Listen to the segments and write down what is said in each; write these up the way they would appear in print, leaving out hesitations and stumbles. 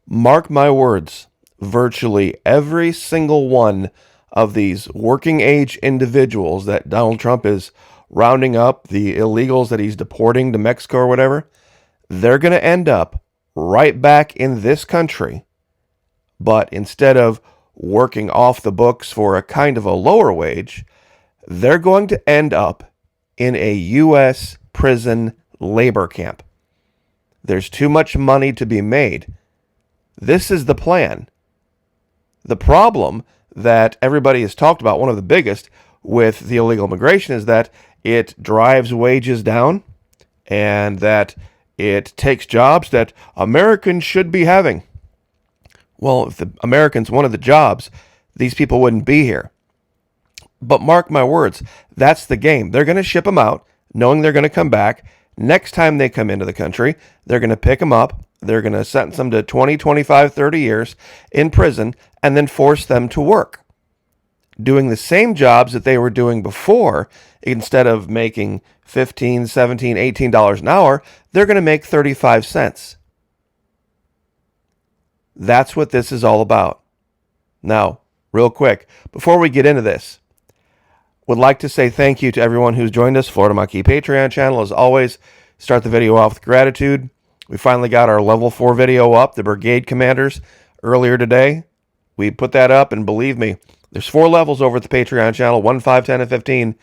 Mark my words, virtually every single one of these working age individuals that Donald Trump is rounding up, the illegals that he's deporting to Mexico or whatever, they're going to end up right back in this country. But instead of working off the books for a kind of a lower wage, they're going to end up in a U.S. prison labor camp. There's too much money to be made. This is the plan. The problem that everybody has talked about, one of the biggest with the illegal immigration, is that it drives wages down and that it takes jobs that Americans should be having. Well, if the Americans wanted the jobs, these people wouldn't be here. But mark my words, that's the game. They're going to ship them out, knowing they're going to come back. Next time they come into the country, they're going to pick them up. They're going to sentence them to 20, 25, 30 years in prison and then force them to work, doing the same jobs that they were doing before. Instead of making $15, $17, $18 an hour, they're going to make 35 cents. That's what this is all about. Now, real quick, before we get into this, would like to say thank you to everyone who's joined us. Florida Monkey Patreon channel, as always, start the video off with gratitude. We finally got our level 4 video up, the Brigade Commanders, earlier today. We put that up, and believe me, there's 4 levels over at the Patreon channel, 1, 5, 10, and 15.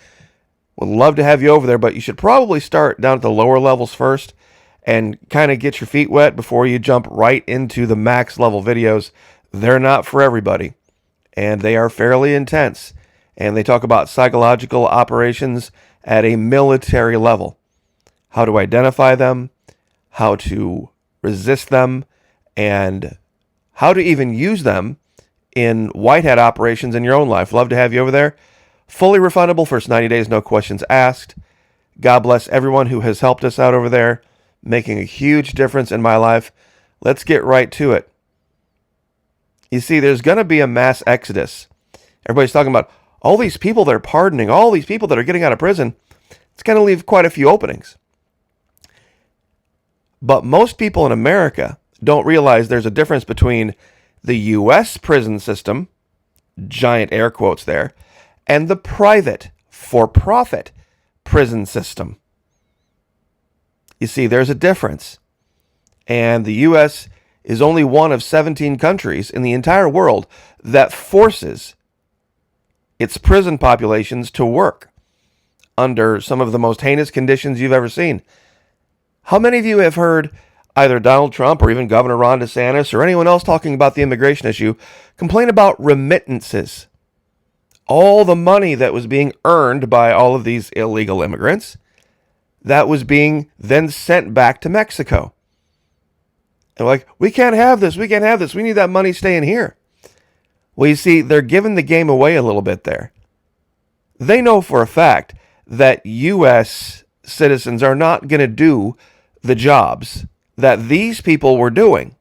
Would love to have you over there, but you should probably start down at the lower levels first and kind of get your feet wet before you jump right into the max level videos. They're not for everybody, and they are fairly intense. And they talk about psychological operations at a military level. How to identify them, how to resist them, and how to even use them in white hat operations in your own life. Love to have you over there. Fully refundable, first 90 days, no questions asked. God bless everyone who has helped us out over there, making a huge difference in my life. Let's get right to it. You see, there's going to be a mass exodus. Everybody's talking about all these people they're pardoning, all these people that are getting out of prison. It's going to leave quite a few openings. But most people in America don't realize there's a difference between the U.S. prison system, giant air quotes there, and the private, for-profit prison system. You see, there's a difference. And the U.S. is only one of 17 countries in the entire world that forces its prison populations to work under some of the most heinous conditions you've ever seen. How many of you have heard either Donald Trump or even Governor Ron DeSantis or anyone else talking about the immigration issue complain about remittances? All the money that was being earned by all of these illegal immigrants that was being then sent back to Mexico. And like, we can't have this, we can't have this, we need that money staying here. Well, you see, they're giving the game away a little bit there. They know for a fact that U.S. citizens are not going to do the jobs that these people were doing.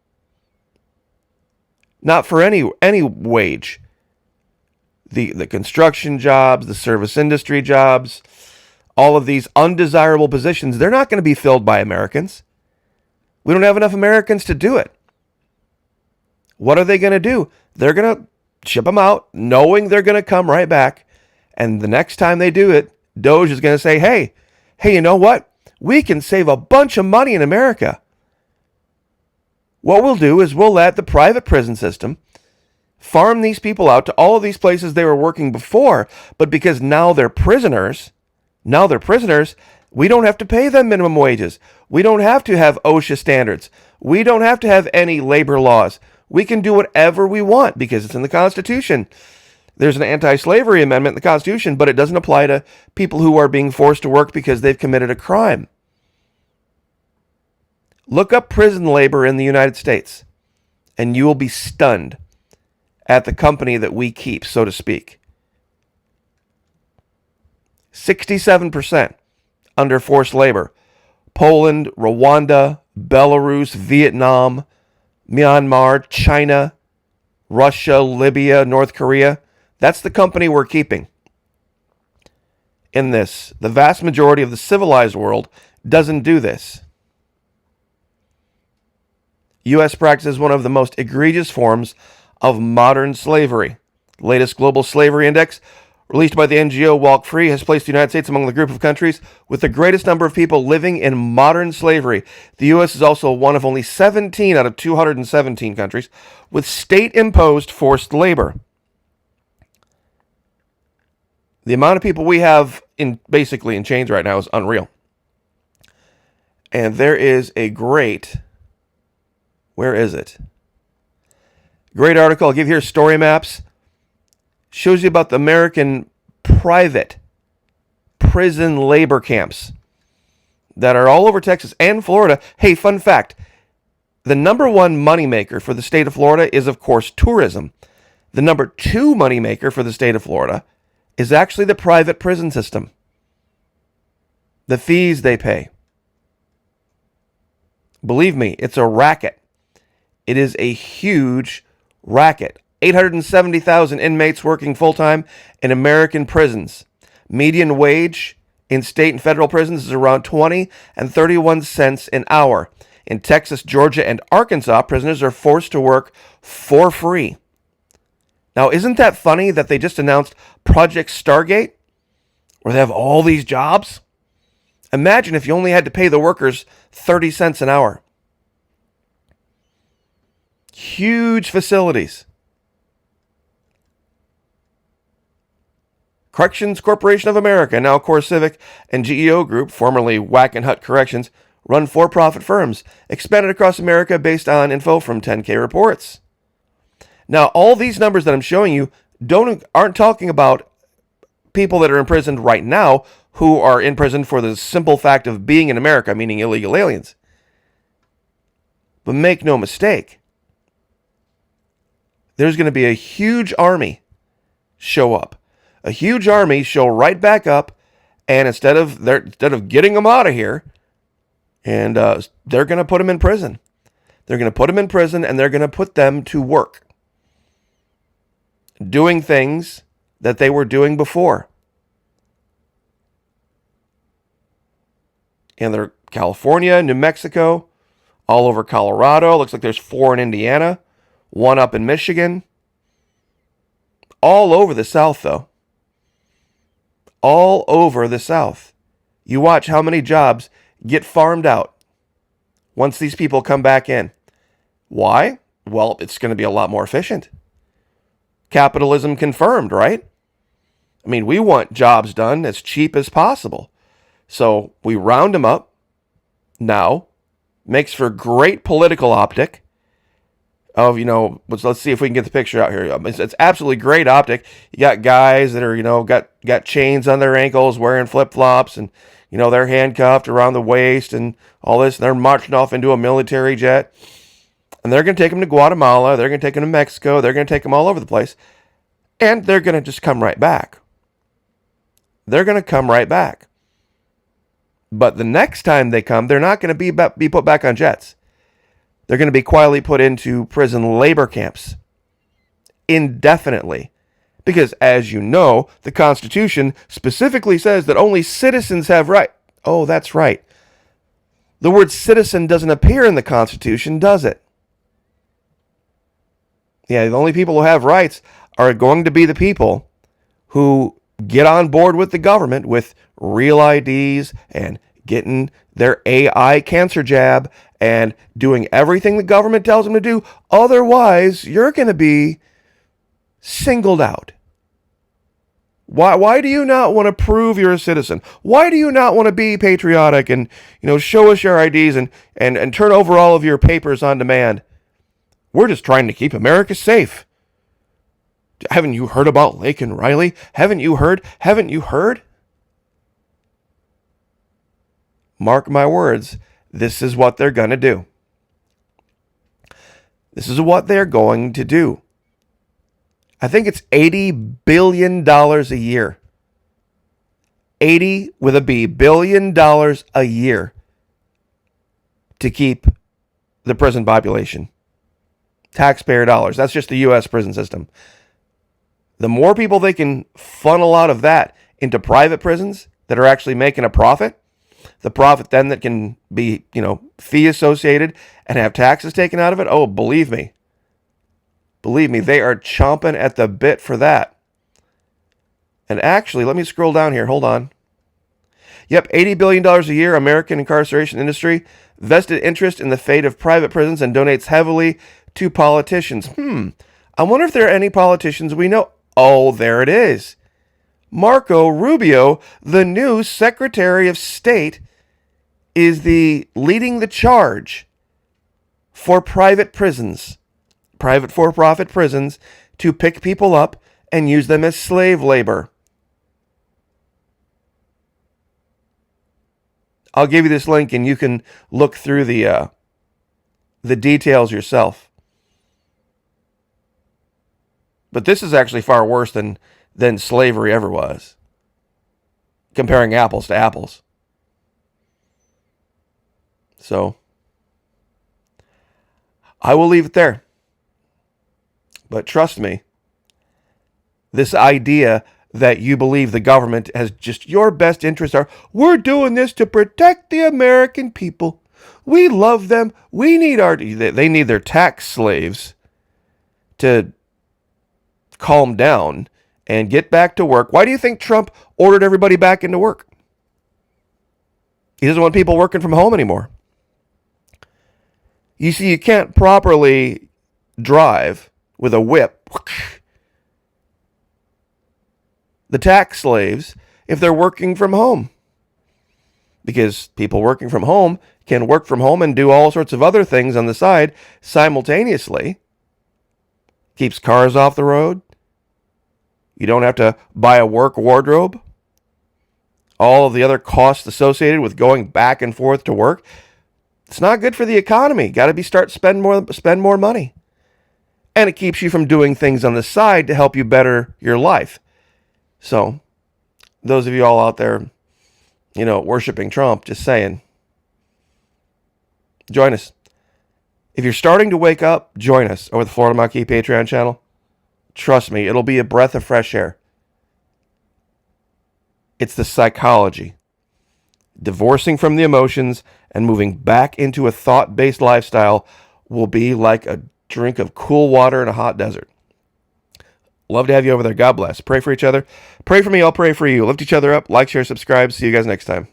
Not for any wage. The construction jobs, the service industry jobs, all of these undesirable positions, they're not going to be filled by Americans. We don't have enough Americans to do it. What are they going to do? They're going to ship them out, knowing they're going to come right back. And the next time they do it, Doge is going to say, hey, you know what? We can save a bunch of money in America. What we'll do is we'll let the private prison system farm these people out to all of these places they were working before. But because now they're prisoners, we don't have to pay them minimum wages. We don't have to have OSHA standards. We don't have to have any labor laws. We can do whatever we want because it's in the Constitution. There's an anti-slavery amendment in the Constitution, but it doesn't apply to people who are being forced to work because they've committed a crime. Look up prison labor in the United States, and you will be stunned at the company that we keep, so to speak. 67% under forced labor. Poland, Rwanda, Belarus, Vietnam, Myanmar, China, Russia, Libya, North Korea. That's the company we're keeping. In this, the vast majority of the civilized world doesn't do this. U.S. practices one of the most egregious forms of modern slavery. The latest Global Slavery Index, released by the NGO Walk Free, has placed the United States among the group of countries with the greatest number of people living in modern slavery. The U.S. is also one of only 17 out of 217 countries with state-imposed forced labor. The amount of people we have basically in chains right now is unreal. And there is a great, where is it? Great article. I'll give here story maps. Shows you about the American private prison labor camps that are all over Texas and Florida. Hey, fun fact. The number one moneymaker for the state of Florida is, of course, tourism. The number two moneymaker for the state of Florida is actually the private prison system. The fees they pay. Believe me, it's a racket. It is a huge racket. 870,000 inmates working full-time in American prisons. Median wage in state and federal prisons is around 20 and 31 cents an hour. In Texas, Georgia, and Arkansas, prisoners are forced to work for free. Now, isn't that funny that they just announced Project Stargate, where they have all these jobs? Imagine if you only had to pay the workers 30 cents an hour. Huge facilities. Corrections Corporation of America, now CoreCivic, and GEO Group, formerly Wackenhut Corrections, run for-profit firms, expanded across America based on info from 10K reports. Now, all these numbers that I'm showing you aren't talking about people that are imprisoned right now who are in prison for the simple fact of being in America, meaning illegal aliens. But make no mistake, there's going to be a huge army show up. A huge army show right back up, and instead of getting them out of here, and they're going to put them in prison. They're going to put them in prison, and they're going to put them to work, doing things that they were doing before. And they're California, New Mexico, all over Colorado. Looks like there's 4 in Indiana, 1 up in Michigan. All over the South, though. All over the South. You watch how many jobs get farmed out once these people come back in. Why? Well, it's going to be a lot more efficient. Capitalism confirmed, right? I mean, we want jobs done as cheap as possible. So we round them up now. Makes for great political optic of, let's see if we can get the picture out here. It's absolutely great optic. You got guys that are, got chains on their ankles, wearing flip-flops, and, they're handcuffed around the waist and all this, and they're marching off into a military jet. And they're going to take them to Guatemala. They're going to take them to Mexico. They're going to take them all over the place. And they're going to just come right back. They're going to come right back. But the next time they come, they're not going to be put back on jets. They're going to be quietly put into prison labor camps indefinitely. Because, as you know, the Constitution specifically says that only citizens have right. Oh, that's right. The word citizen doesn't appear in the Constitution, does it? Yeah, the only people who have rights are going to be the people who get on board with the government with real IDs and getting their AI cancer jab and doing everything the government tells them to do. Otherwise, you're going to be singled out. Why do you not want to prove you're a citizen? Why do you not want to be patriotic and, show us your IDs and turn over all of your papers on demand? We're just trying to keep America safe. Haven't you heard about Laken Riley? Haven't you heard? Haven't you heard? Mark my words, this is what they're going to do. This is what they're going to do. I think it's $80 billion a year. 80 with a B, billion dollars a year to keep the prison population. Taxpayer dollars. That's just the U.S. prison system. The more people they can funnel out of that into private prisons that are actually making a profit, the profit then that can be, fee associated and have taxes taken out of it, oh, believe me, they are chomping at the bit for that. And actually, let me scroll down here. Hold on. Yep, $80 billion a year, American incarceration industry, vested interest in the fate of private prisons, and donates heavily to politicians. I wonder if there are any politicians we know. Oh, there it is. Marco Rubio, the new Secretary of State, is leading the charge for private prisons, private for-profit prisons, to pick people up and use them as slave labor. I'll give you this link and you can look through the details yourself. But this is actually far worse than slavery ever was. Comparing apples to apples. So, I will leave it there. But trust me, this idea that you believe the government has just your best interests are, we're doing this to protect the American people. We love them. We need they need their tax slaves to calm down and get back to work. Why do you think Trump ordered everybody back into work? He doesn't want people working from home anymore. You see, you can't properly drive with a whip the tax slaves if they're working from home. Because people working from home can work from home and do all sorts of other things on the side simultaneously. Keeps cars off the road. You don't have to buy a work wardrobe. All of the other costs associated with going back and forth to work. It's not good for the economy. Got to spend more money. And it keeps you from doing things on the side to help you better your life. So, those of you all out there, worshiping Trump, just saying, join us. If you're starting to wake up, join us over the Florida Marquee Patreon channel. Trust me, it'll be a breath of fresh air. It's the psychology. Divorcing from the emotions and moving back into a thought-based lifestyle will be like a drink of cool water in a hot desert. Love to have you over there. God bless. Pray for each other. Pray for me. I'll pray for you. Lift each other up. Like, share, subscribe. See you guys next time.